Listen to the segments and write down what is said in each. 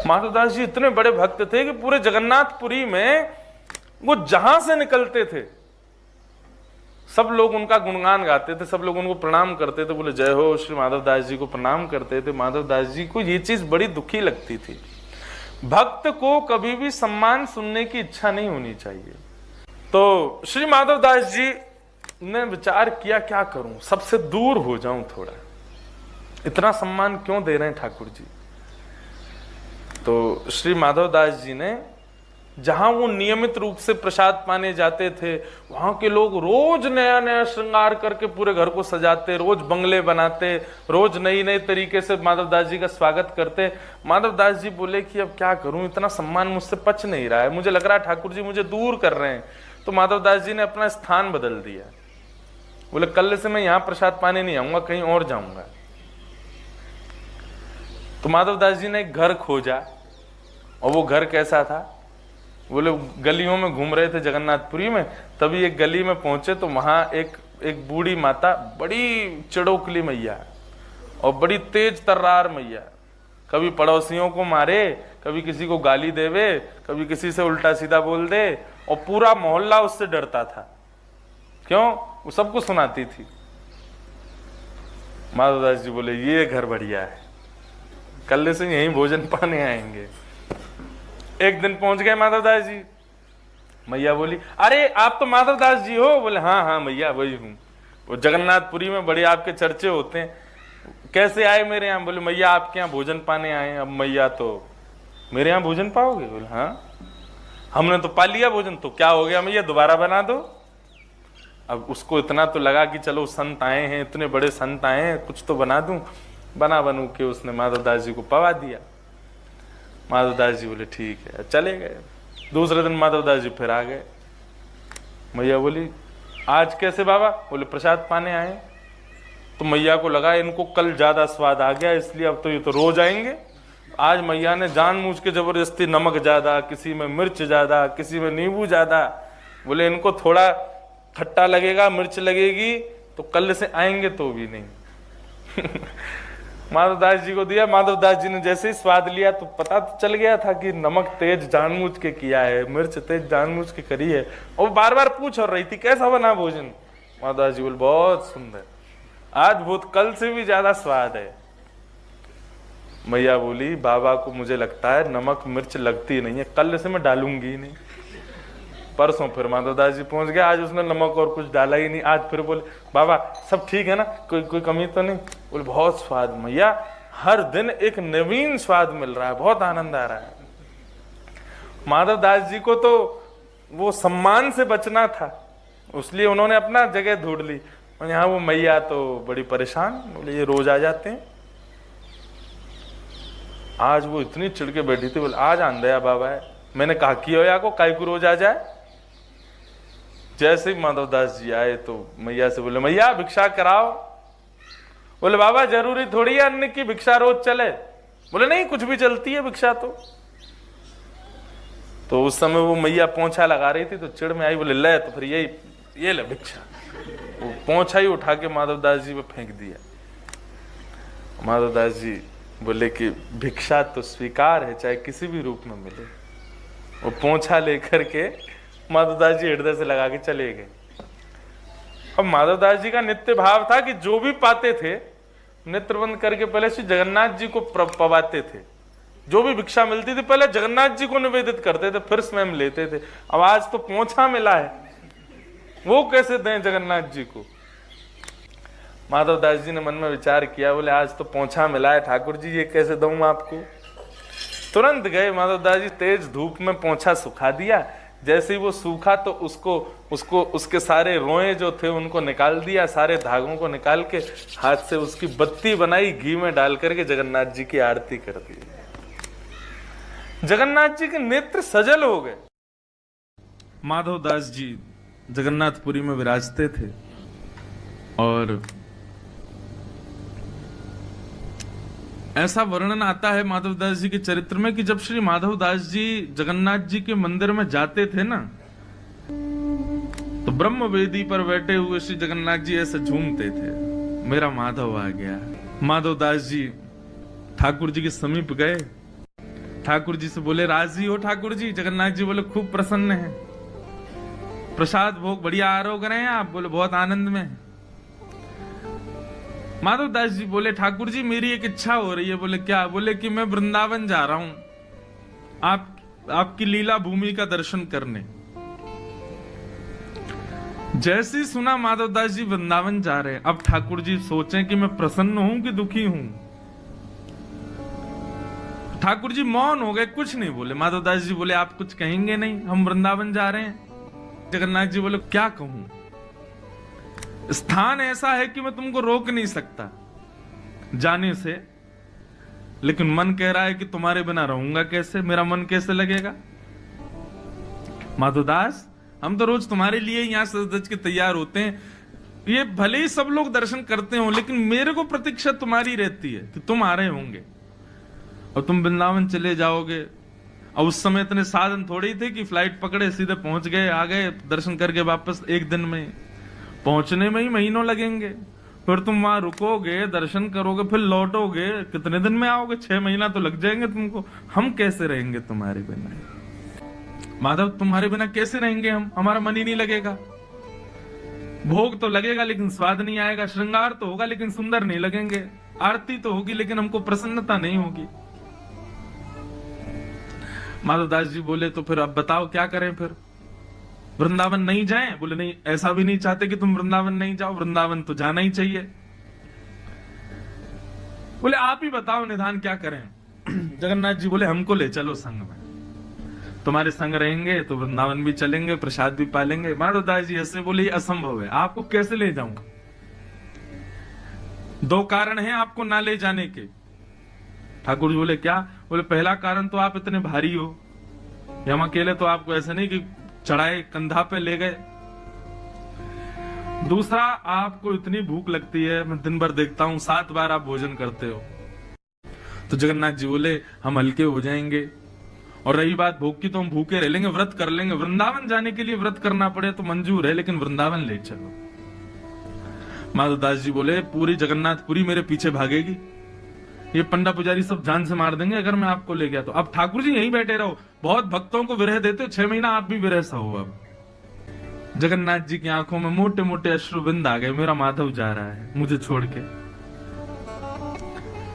माधवदास जी इतने बड़े भक्त थे कि पूरे जगन्नाथपुरी में वो जहां से निकलते थे सब लोग उनका गुणगान गाते थे, सब लोग उनको प्रणाम करते थे, बोले जय हो, श्री माधवदास जी को प्रणाम करते थे। माधवदास जी को ये चीज बड़ी दुखी लगती थी। भक्त को कभी भी सम्मान सुनने की इच्छा नहीं होनी चाहिए। तो श्री माधवदास जी ने विचार किया, क्या करूं, सबसे दूर हो जाऊं थोड़ा, इतना सम्मान क्यों दे रहे हैं ठाकुर जी। तो श्री माधवदास जी ने, जहां वो नियमित रूप से प्रसाद पाने जाते थे, वहां के लोग रोज नया नया श्रृंगार करके पूरे घर को सजाते, रोज बंगले बनाते, रोज नई नई तरीके से माधवदास जी का स्वागत करते। माधवदास जी बोले कि अब क्या करूं, इतना सम्मान मुझसे पच नहीं रहा है, मुझे लग रहा है ठाकुर जी मुझे दूर कर रहे हैं। तो माधवदास जी ने अपना स्थान बदल दिया, बोले कल से मैं यहां प्रसाद पाने नहीं आऊंगा, कहीं और जाऊंगा। तो माधवदास जी ने एक घर खोजा, और वो घर कैसा था, बोले गलियों में घूम रहे थे जगन्नाथपुरी में, तभी एक गली में पहुंचे तो वहां एक बूढ़ी माता, बड़ी चिड़ोकली मैया और बड़ी तेज तर्रार मैया, कभी पड़ोसियों को मारे, कभी किसी को गाली देवे, कभी किसी से उल्टा सीधा बोल दे, और पूरा मोहल्ला उससे डरता था। क्यों? वो सबको सुनाती थी। माधवदास जी बोले ये घर बढ़िया है, कल से यहीं भोजन पाने आएंगे। एक दिन पहुंच गए माधवदास जी, मैया बोली अरे आप तो माधवदास जी हो? बोले हाँ हाँ मैया वही हूँ, वो जगन्नाथपुरी में बड़े आपके चर्चे होते हैं, कैसे आए मेरे यहाँ? बोले मैया आपके यहाँ भोजन पाने आए। अब मैया तो मेरे यहाँ भोजन पाओगे? बोले हाँ हमने तो पा लिया भोजन, तो क्या हो गया मैया, दोबारा बना दो। अब उसको इतना तो लगा कि चलो संत आए हैं, इतने बड़े संत आए हैं, कुछ तो बना दूं। बनू के उसने माधवदास जी को पवा दिया। माधवदास जी बोले ठीक है, चले गए। दूसरे दिन माधवदास जी फिर आ गए। मैया बोली आज कैसे बाबा? बोले प्रसाद पाने आए। तो मैया को लगा इनको कल ज्यादा स्वाद आ गया, इसलिए अब तो ये तो रोज आएंगे। आज मैया ने जानबूझ के जबरदस्ती नमक ज्यादा, किसी में मिर्च ज्यादा, किसी में नींबू ज्यादा। बोले इनको थोड़ा खट्टा लगेगा, मिर्च लगेगी, तो कल से आएंगे तो भी नहीं। माधवदास जी को दिया। माधवदास जी ने जैसे ही स्वाद लिया तो पता तो चल गया था कि नमक तेज जानबूझ के किया है, मिर्च तेज जानबूझ के करी है। और बार बार पूछ और रही थी कैसा बना भोजन। माधवदास जी बोले बहुत सुंदर, आज बहुत कल से भी ज्यादा स्वाद है। मैया बोली बाबा को मुझे लगता है नमक मिर्च लगती नहीं है, कल से मैं डालूंगी ही नहीं। परसों फिर माधवदास जी पहुंच गए, आज उसने नमक और कुछ डाला ही नहीं। आज फिर बोले बाबा सब ठीक है ना, कोई कमी तो नहीं? बोले बहुत स्वाद मैया, हर दिन एक नवीन स्वाद मिल रहा है, बहुत आनंद आ रहा है। माधवदास जी को तो वो सम्मान से बचना था, इसलिए उन्होंने अपना जगह ढूंढ ली। और यहाँ वो मैया तो बड़ी परेशान, बोले ये रोज आ जाते हैं। आज वो इतनी चिढ़ के बैठी थी, बोले आज आंदया बाबा है, मैंने कहा किया या को काई को रोज आ जाए। जैसे ही माधवदास जी आए तो मैया से बोले मैया भिक्षा कराओ। बोले बाबा जरूरी थोड़ी है अन्न की भिक्षा रोज चले। बोले नहीं कुछ भी चलती है भिक्षा तो उस समय वो मैया पोंछा लगा रही थी तो चिढ़ में आई, बोले ले तो फिर ये ले भिक्षा। वो पोंछा ही उठा के माधवदास जी पे फेंक दिया। माधवदास जी बोले कि भिक्षा तो स्वीकार है, चाहे किसी भी रूप में मिले। वो पोंछा लेकर के माधवदास जी हृदय से लगा के चले गए। अब माधवदास जी का नित्य भाव था कि जो भी पाते थे नेत्र बंद करके पहले श्री जगन्नाथ जी को पवाते थे। जो भी भिक्षा मिलती थी पहले जगन्नाथ जी को निवेदित करते थे, फिर स्वयं लेते थे। अब आज तो पोंछा मिला है, वो कैसे दें जगन्नाथ जी को? माधवदास जी ने मन में विचार किया, बोले आज तो पोंछा मिला है ठाकुर जी, ये कैसे दूं आपको? तुरंत गए माधवदास जी, तेज धूप में पोंछा सुखा दिया। जैसे ही वो सूखा तो उसको उसके सारे रोए जो थे उनको निकाल दिया, सारे धागों को निकाल के हाथ से उसकी बत्ती बनाई, घी में डाल करके जगन्नाथ जी की आरती कर दी। जगन्नाथ जी के नेत्र सजल हो गए। माधवदास जी जगन्नाथपुरी में विराजते थे और ऐसा वर्णन आता है माधवदास जी के चरित्र में कि जब श्री माधवदास जी जगन्नाथ जी के मंदिर में जाते थे ना, तो ब्रह्म वेदी पर बैठे हुए श्री जगन्नाथ जी ऐसे झूमते थे, मेरा माधव आ गया। माधवदास जी ठाकुर जी के समीप गए, ठाकुर जी से बोले राजी हो ठाकुर जी? जगन्नाथ जी बोले खूब प्रसन्न है। प्रसाद भोग बढ़िया आरोग रहे हैं आप? बोले बहुत आनंद में। माधव दास जी बोले ठाकुर जी मेरी एक इच्छा हो रही है। बोले क्या? बोले कि मैं वृंदावन जा रहा हूं आपकी लीला भूमि का दर्शन करने। जैसे ही सुना माधव दास जी वृंदावन जा रहे हैं, अब ठाकुर जी सोचें कि मैं प्रसन्न हूं कि दुखी हूं। ठाकुर जी मौन हो गए, कुछ नहीं बोले। माधव दास जी बोले आप कुछ कहेंगे नहीं, हम वृंदावन जा रहे हैं। जगन्नाथ जी बोले क्या कहूं, स्थान ऐसा है कि मैं तुमको रोक नहीं सकता जाने से, लेकिन मन कह रहा है कि तुम्हारे बिना रहूंगा कैसे, मेरा मन कैसे लगेगा। माधवदास हम तो रोज तुम्हारे लिए यहां सज-धज के तैयार होते हैं, ये भले ही सब लोग दर्शन करते हो, लेकिन मेरे को प्रतीक्षा तुम्हारी रहती है कि तुम आ रहे होंगे और तुम वृंदावन चले जाओगे। और उस समय इतने साधन थोड़े ही थे कि फ्लाइट पकड़े सीधे पहुंच गए, आ गए दर्शन करके वापस एक दिन में। पहुंचने में ही महीनों लगेंगे, फिर तुम वहां रुकोगे, दर्शन करोगे, फिर लौटोगे, कितने दिन में आओगे? 6 महीना तो लग जाएंगे तुमको। हम कैसे रहेंगे तुम्हारे बिना? माधव तुम्हारे बिना कैसे रहेंगे हम? हमारा मन ही नहीं लगेगा। भोग तो लगेगा लेकिन स्वाद नहीं आएगा, श्रृंगार तो होगा लेकिन सुंदर नहीं लगेंगे, आरती तो होगी लेकिन हमको प्रसन्नता नहीं होगी। माधवदास जी बोले तो फिर अब बताओ क्या करें? फिर वृंदावन नहीं जाएं? बोले नहीं, ऐसा भी नहीं चाहते कि तुम वृंदावन नहीं जाओ, वृंदावन तो जाना ही चाहिए। बोले आप ही बताओ निधान क्या करें? जगन्नाथ जी बोले हमको ले चलो संग में, तुम्हारे संग रहेंगे तो वृंदावन भी चलेंगे, प्रसाद भी पालेंगे। माधवदास जी ऐसे बोले ये असंभव है, आपको कैसे ले जाऊं? 2 कारण हैं आपको ना ले जाने के। ठाकुर जी बोले क्या? बोले पहला कारण तो आप इतने भारी हो, हम अकेले तो आपको ऐसे नहीं कि चढ़ाए कंधा पे ले गए। दूसरा आपको इतनी भूख लगती है, मैं दिन भर देखता हूं 7 बार आप भोजन करते हो। तो जगन्नाथ जी बोले हम हल्के हो जाएंगे, और रही बात भूख की तो हम भूखे रह लेंगे, व्रत कर लेंगे। वृंदावन जाने के लिए व्रत करना पड़े तो मंजूर है, लेकिन वृंदावन ले चलो। माधवदास जी बोले पूरी जगन्नाथपुरी मेरे पीछे भागेगी, ये पंडा पुजारी सब जान से मार देंगे अगर मैं आपको ले गया तो। अब ठाकुर जी यहीं बैठे रहो, बहुत भक्तों को विरह देते हो, 6 महीना आप भी विरह सहो। अब जगन्नाथ जी की आंखों में मोटे मोटे अश्रुबिंद आ गए, मेरा माधव जा रहा है मुझे छोड़ के।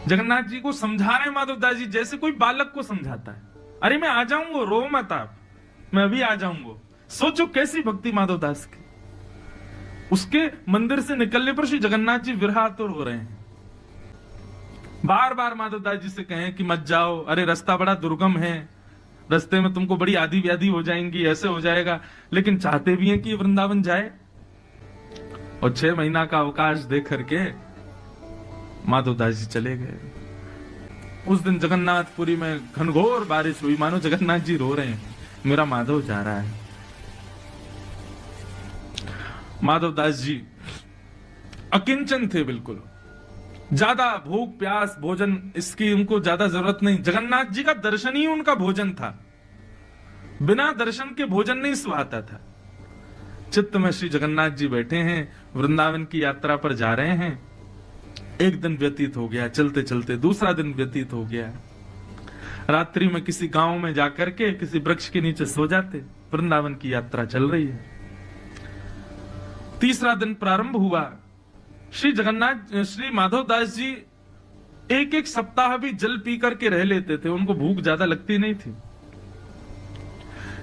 जगन्नाथ जी को समझा रहे माधवदास जी जैसे कोई बालक को समझाता है, अरे मैं आ जाऊंगा, रो मत आप, मैं अभी आ जाऊंगा। सोचो कैसी भक्ति माधवदास की। उसके मंदिर से निकलने पर श्री जगन्नाथ जी विरहातुर हो रहे हैं। बार बार माधवदास जी से कहें कि मत जाओ, अरे रास्ता बड़ा दुर्गम है, रास्ते में तुमको बड़ी आदि व्याधि हो जाएंगी, ऐसे हो जाएगा, लेकिन चाहते भी हैं कि वृंदावन जाए। और 6 महीना का अवकाश दे करके माधवदास जी चले गए। उस दिन जगन्नाथपुरी में घनघोर बारिश हुई, मानो जगन्नाथ जी रो रहे हैं, मेरा माधव जा रहा है। माधवदास जी अकिंचन थे बिल्कुल, ज्यादा भूख प्यास भोजन इसकी उनको ज्यादा जरूरत नहीं। जगन्नाथ जी का दर्शन ही उनका भोजन था, बिना दर्शन के भोजन नहीं सुहाता था। चित्त में श्री जगन्नाथ जी बैठे हैं, वृंदावन की यात्रा पर जा रहे हैं। एक दिन व्यतीत हो गया, चलते चलते दूसरा दिन व्यतीत हो गया। रात्रि में किसी गांव में जाकर के किसी वृक्ष के नीचे सो जाते। वृंदावन की यात्रा चल रही है। तीसरा दिन प्रारंभ हुआ। श्री माधवदास जी 1-1 सप्ताह भी जल पी करके रह लेते थे, उनको भूख ज्यादा लगती नहीं थी।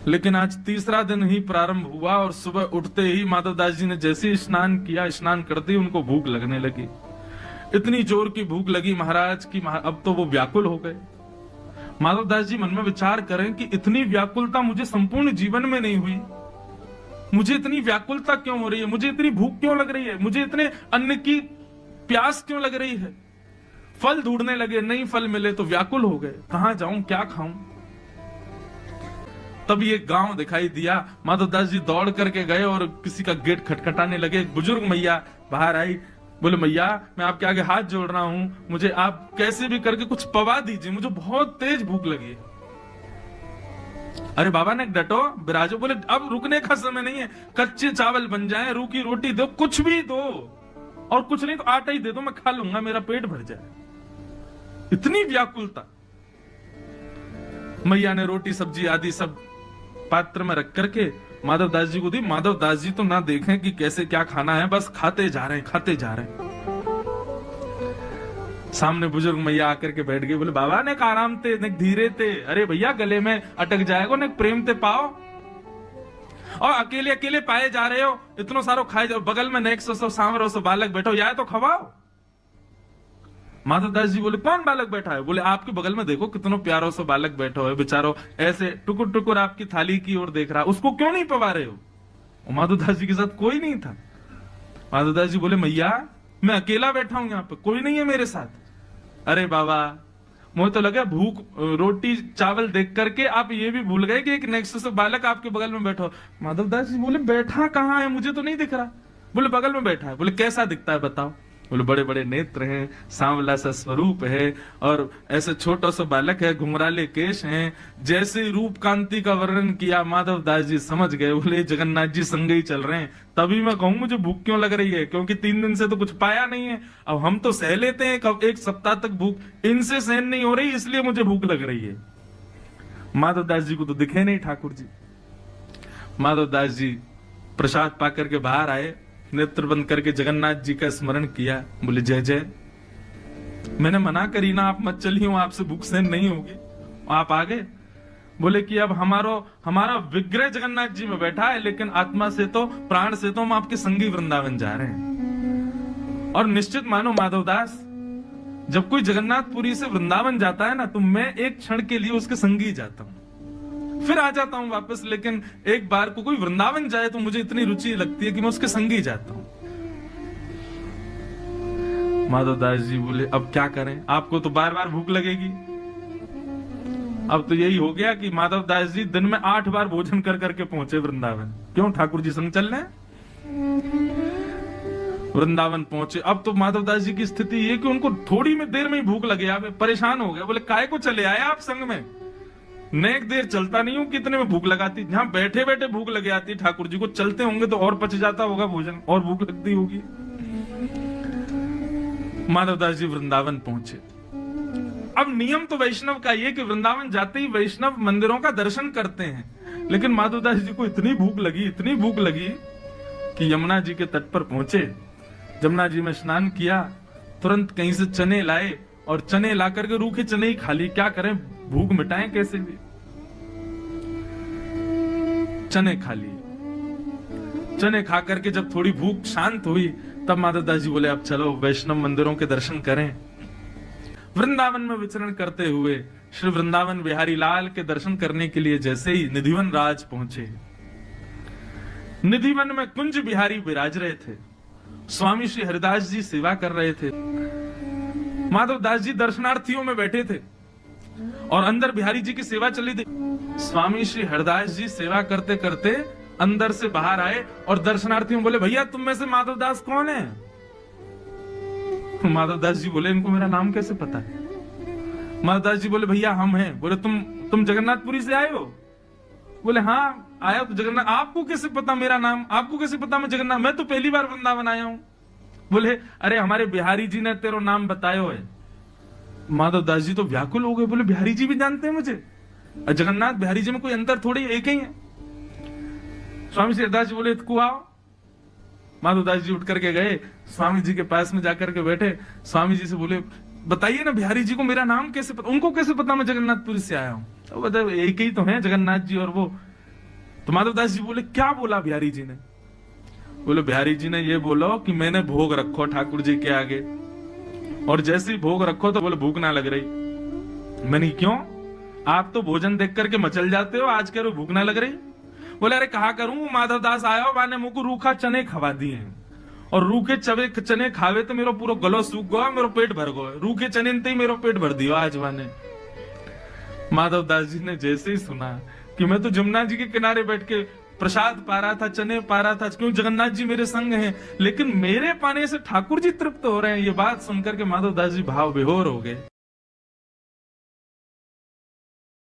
लेकिन आज तीसरा दिन ही प्रारंभ हुआ और सुबह उठते ही माधवदास जी ने जैसे ही स्नान किया, स्नान करते ही उनको भूख लगने लगी। इतनी जोर की भूख लगी महाराज की अब तो वो व्याकुल हो गए। माधवदास जी मन में विचार करें कि इतनी व्याकुलता मुझे संपूर्ण जीवन में नहीं हुई, मुझे इतनी व्याकुलता क्यों हो रही है, मुझे इतनी भूख क्यों लग रही है, मुझे इतने अन्न की प्यास क्यों लग रही है। फल ढूंढने लगे, नहीं फल मिले तो व्याकुल हो गए, कहां जाऊं क्या खाऊं। तब ये गांव दिखाई दिया। माधवदास जी दौड़ करके गए और किसी का गेट खटखटाने लगे। एक बुजुर्ग मैया बाहर आई, बोले मैया मैं आपके आगे हाथ जोड़ रहा हूं, मुझे आप कैसे भी करके कुछ पवा दीजिए, मुझे बहुत तेज भूख लगी है। अरे बाबा ने डटो बिराजो। बोले अब रुकने का समय नहीं है, कच्चे चावल बन जाए, रूखी रोटी दो, कुछ भी दो, और कुछ नहीं तो आटा ही दे दो, मैं खा लूंगा, मेरा पेट भर जाए। इतनी व्याकुलता। मैया ने रोटी सब्जी आदि सब पात्र में रख करके माधव दास जी को दी। माधव दास जी तो ना देखें कि कैसे क्या खाना है, बस खाते जा रहे हैं, खाते जा रहे हैं। सामने बुजुर्ग मैया आकर के बैठ गए, बोले बाबा ने आराम थे, ने धीरे थे, अरे भैया गले में अटक जाएगा, ने प्रेम ते पाओ, और अकेले अकेले पाए जा रहे हो, इतनो सारो खाए जाओ, बगल में नेक सो सांवरो सो बालक बैठो, या तो खवाओ। माधव दास जी बोले कौन बालक बैठा है? बोले आपके बगल में देखो कितनो प्यारो सो बालक बैठो है, बेचारो ऐसे टुकुर टुकुर आपकी थाली की ओर देख रहा, उसको क्यों नहीं पवा रहे हो? माधव दास जी के साथ कोई नहीं था। माधव दास जी बोले मैया मैं अकेला बैठा हूं यहाँ पे, कोई नहीं है मेरे साथ। अरे बाबा मुझे तो लगा भूख रोटी चावल देख करके आप ये भी भूल गए कि एक नेक्स्ट से बालक आपके बगल में बैठो। माधव दास जी बोले बैठा कहाँ है, मुझे तो नहीं दिख रहा। बोले बगल में बैठा है। बोले कैसा दिखता है बताओ? बोले बड़े बड़े नेत्र हैं, सांवला सा स्वरूप है, और ऐसे छोटा सा बालक है, घुंघराले केश हैं। जैसे रूप कांति का वर्णन किया माधव दास जी समझ गए। बोले जगन्नाथ जी संग ही चल रहे हैं। तभी मैं कहूं मुझे भूख क्यों लग रही है, क्योंकि 3 दिन से तो कुछ पाया नहीं है। अब हम तो सह लेते हैं कब 1 सप्ताह तक भूख, इनसे सहन नहीं हो रही, इसलिए मुझे भूख लग रही है। माधव दास जी को तो दिखे नहीं ठाकुर जी। माधव दास जी प्रसाद पा करके बाहर आए, नेत्र बंद करके जगन्नाथ जी का स्मरण किया। बोले जय जय, मैंने मना करी ना, आप मत चलिए, आपसे भूख सहन नहीं होगी, आप आ गए। बोले कि अब हमारा विग्रह जगन्नाथ जी में बैठा है, लेकिन आत्मा से तो प्राण से तो हम आपके संगी वृंदावन जा रहे हैं। और निश्चित मानो माधव दास, जब कोई जगन्नाथपुरी से वृंदावन जाता है ना, तो मैं एक क्षण के लिए उसके संगी जाता हूं, फिर आ जाता हूं वापस। लेकिन एक बार को कोई वृंदावन जाए तो मुझे इतनी रुचि लगती है कि मैं उसके संग ही जाता हूं। माधव दास जी बोले अब क्या करें, आपको तो बार बार भूख लगेगी। अब तो यही हो गया कि माधव दास जी दिन में 8 बार भोजन कर करके पहुंचे वृंदावन। क्यों? ठाकुर जी संग चल रहे। वृंदावन पहुंचे। अब तो माधव दास जी की स्थिति ये कि उनको थोड़ी में देर में ही भूख लगे, परेशान हो गए। बोले काय को चले आए आप संग में? नेक देर चलता नहीं हूं, कितने में भूख लगाती, जहां बैठे बैठे भूख लग जाती ठाकुर जी को, चलते होंगे तो और पच जाता होगा भोजन, और भूख लगती होगी। माधव दास जी वृंदावन पहुंचे। अब नियम तो वैष्णव का ये कि वृंदावन जाते ही वैष्णव मंदिरों का दर्शन करते हैं, लेकिन माधव दास जी को इतनी भूख लगी कि यमुना जी के तट पर पहुंचे। यमुना जी में स्नान किया, तुरंत कहीं से चने लाए, और चने ला करके रूखे चने ही खा ली। क्या करें, भूख मिटाएं कैसे भी। चने खा लिए। चने खा करके जब थोड़ी भूख शांत हुई, तब माधव दास जी बोले अब चलो वैष्णव मंदिरों के दर्शन करें। वृंदावन में विचरण करते हुए श्री वृंदावन बिहारी लाल के दर्शन करने के लिए जैसे ही निधिवन राज पहुंचे, निधिवन में कुंज बिहारी विराज रहे थे। स्वामी श्री हरिदास जी सेवा कर रहे थे। माधव दास जी दर्शनार्थियों में बैठे थे और अंदर बिहारी जी की सेवा चली थी। स्वामी श्री हरिदास जी सेवा करते करते अंदर से बाहर आए और दर्शनार्थियों बोले भैया तुम में से माधव दास कौन है? माधव दास जी बोले इनको मेरा नाम कैसे पता है? माधव दास जी बोले भैया हम हैं। बोले तुम जगन्नाथपुरी से आए हो? बोले हाँ आया तो जगन्नाथ। आपको कैसे पता मेरा नाम? आपको कैसे पता मैं जगन्नाथ? मैं तो पहली बार वृंदावन आया हूं। बोले अरे हमारे बिहारी जी ने तेरा नाम बतायो है। माधव दास जी तो व्याकुल हो गए। बोले बिहारी जी भी जानते हैं मुझे? जगन्नाथ बिहारी जी में कोई अंतर थोड़ी, एक ही है। स्वामी श्री हरिदास जी बोले इतको आओ। माधव दास जी उठ करके गए, स्वामी जी के पास में जाकर के बैठे। स्वामी जी से बोले बताइए ना बिहारी जी को मेरा नाम कैसे पता, उनको कैसे पता मैं जगन्नाथपुरी से आया हूं? तो बताओ एक ही तो है जगन्नाथ जी और वो। तो माधव दास जी बोले क्या बोला बिहारी जी ने? बोले बिहारी जी ने ये बोलो कि मैंने भोग रखो ठाकुर जी के आगे, और जैसे ही भोग रखो तो बोले भूख ना लग रही। मैंने क्यों? आप तो भोजन देख करके मचल जाते हो, आज कह रहे भूख ना लग रही। बोले अरे कहा करूं, माधव दास आया मैंने मुझको रूखा चने खवा दिए, और रूखे चने खावे तो मेरा पूरा गलो सूख गया, मेरा पेट भर गया। रूखे चने ही मेरा पेट भर दिया आज वाने। माधव दास जी ने जैसे ही सुना कि मैं तो जमुना जी के किनारे बैठ के प्रसाद पा रहा था, चने पा रहा था, क्यों जगन्नाथ जी मेरे संग हैं, लेकिन मेरे पाने से ठाकुर जी तृप्त हो रहे हैं, ये बात सुनकर के माधव दास जी भाव विभोर हो गए।